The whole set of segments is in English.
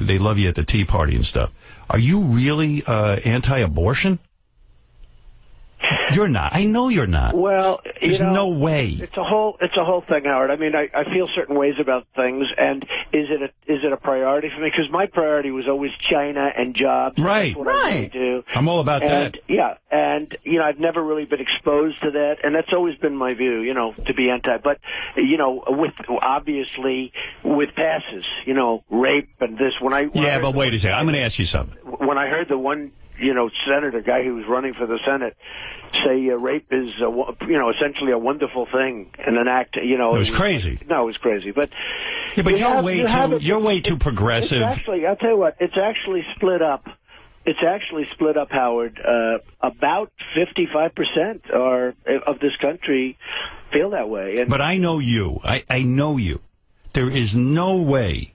they love you at the Tea Party and stuff. Are you really anti-abortion? You're not. I know you're not. Well, there's no way. It's a whole thing, Howard. I mean, I feel certain ways about things, and is it a priority for me? Because my priority was always China and jobs. Right. That's what I really do. I'm all about that. Yeah, and I've never really been exposed to that, and that's always been my view. To be anti. But obviously with passes, rape and this. But wait a second. I'm going to ask you something. When I heard the one senator guy who was running for the Senate say rape is essentially a wonderful thing and an act. It was crazy. No, it was crazy. But you're way too progressive. I'll tell you what. It's actually split up. Howard. About 55% of this country feel that way. But I know you. I know you. There is no way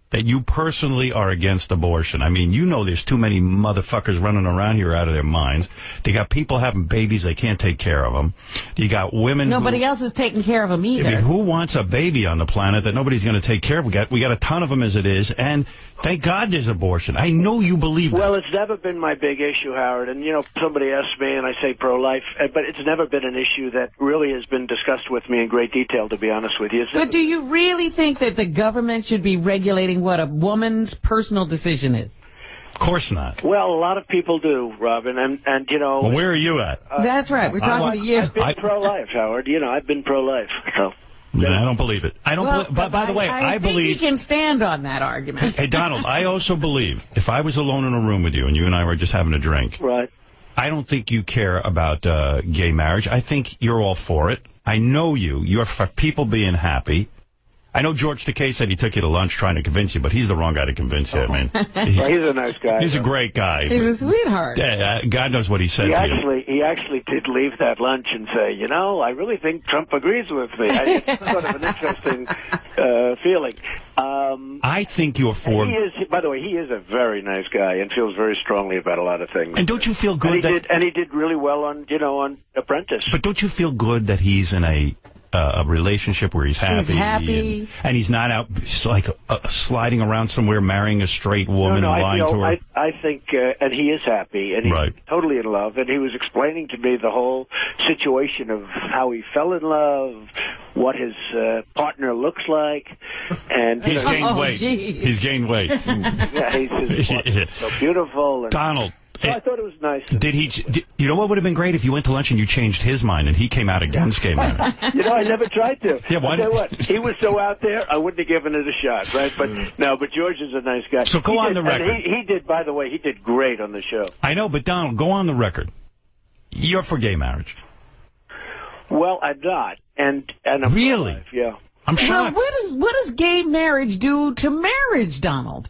that you personally are against abortion. I mean, there's too many motherfuckers running around here out of their minds. They got people having babies, they can't take care of them. You got women Nobody else is taking care of them either. I mean, who wants a baby on the planet that nobody's going to take care of? We got a ton of them as it is, and thank God there's abortion. I know you believe that. Well, it's never been my big issue, Howard. And, somebody asks me, and I say pro-life, but it's never been an issue that really has been discussed with me in great detail, to be honest with you. But do you really think that the government should be regulating what a woman's personal decision is? Of course not. Well, a lot of people do, Robin, and Well, where are you at? That's right. We're talking to you. I've been pro-life, Howard. I've been pro-life, so... No, I don't believe it. But by the way, I believe... I think he can stand on that argument. Hey, Donald, I also believe if I was alone in a room with you and you and I were just having a drink... Right. I don't think you care about gay marriage. I think you're all for it. I know you. You're for people being happy. I know George Takei said he took you to lunch trying to convince you, but he's the wrong guy to convince you. I mean, he's a nice guy. He's a great guy. He's a sweetheart. God knows what he said to you. He actually did leave that lunch and say, I really think Trump agrees with me. It's sort of an interesting feeling. I think you're for... By the way, he is a very nice guy and feels very strongly about a lot of things. And don't you feel good and he did really well on Apprentice. But don't you feel good that he's in a relationship where he's happy? He's happy. And he's not out sliding around somewhere marrying a straight woman and lying to her. I think, and he is happy, and he's totally in love, and he was explaining to me the whole situation of how he fell in love, what his partner looks like, and... He's gained weight. Geez. He's gained weight. Yeah, he's so beautiful. And Donald. So I thought it was nice. You know what would have been great if you went to lunch and you changed his mind and he came out against gay marriage? I never tried to. Yeah, why? I'll tell you what, he was so out there, I wouldn't have given it a shot, right? But but George is a nice guy. So go on the record. And he did, by the way, he did great on the show. I know, but Donald, go on the record. You're for gay marriage. Well, I'm not, and I'm really, pro-life, yeah. I'm shocked. Well, what does gay marriage do to marriage, Donald?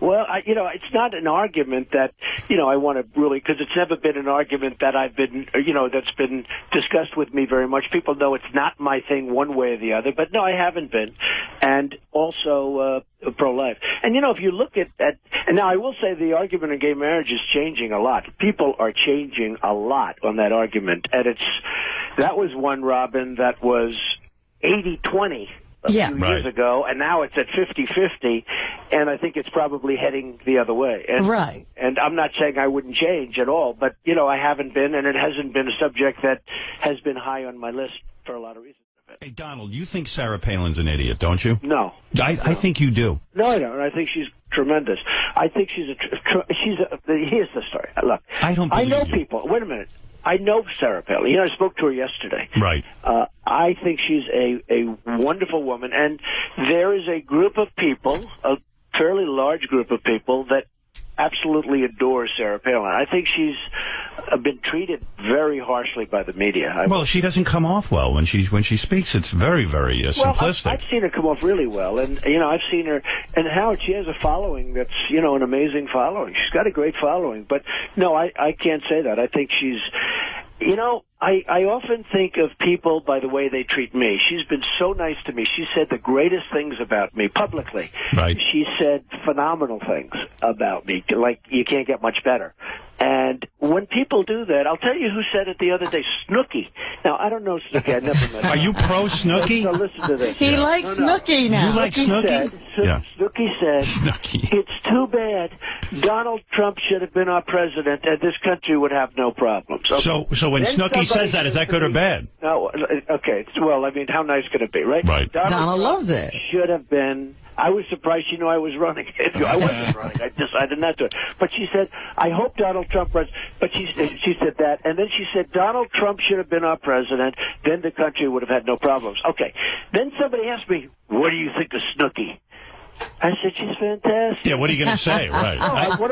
Well, it's not an argument that, I want to really, because it's never been an argument that I've been, that's been discussed with me very much. People know it's not my thing one way or the other, but no, I haven't been. And also, pro-life. And, if you look at, and now I will say the argument on gay marriage is changing a lot. People are changing a lot on that argument. And that was one, Robin, that was 80-20. A few years ago, and now it's at 50-50, and I think it's probably heading the other way. And, and I'm not saying I wouldn't change at all, but, I haven't been, and it hasn't been a subject that has been high on my list for a lot of reasons. Hey, Donald, you think Sarah Palin's an idiot, don't you? No. I think you do. No, I don't. I think she's tremendous. I think here's the story. Look, I know people. Wait a minute. I know Sarah Palin. I spoke to her yesterday. Right. I think she's a wonderful woman, and there is a group of people, a fairly large group of people, that absolutely adore Sarah Palin. I think she's been treated very harshly by the media. Well, she doesn't come off well when she speaks. It's very, very simplistic. I've seen her come off really well, and I've seen her. And Howard, she has a following that's an amazing following. She's got a great following. But no, I can't say that. I think she's. I often think of people by the way they treat me. She's been so nice to me. She said the greatest things about me publicly. Right. She said phenomenal things about me, like you can't get much better. And when people do that, I'll tell you who said it the other day, Snooki. Now, I don't know Snooki. I never met him. Are you pro Snooki? So listen to this. He likes Snooki now. You like Snooki? Snooki said, it's too bad. Donald Trump should have been our president, and this country would have no problems. Okay. So when Snooki says that, is that good or bad? No, okay. Well, I mean, how nice can it be, right? Right. Donald Trump loves it. Should have been. I was surprised she knew I was running. I wasn't running. I decided not to. But she said, I hope Donald Trump runs. But she said that. And then she said, Donald Trump should have been our president. Then the country would have had no problems. Okay. Then somebody asked me, what do you think of Snooki? I said, she's fantastic. Yeah, what are you going to say? Right. What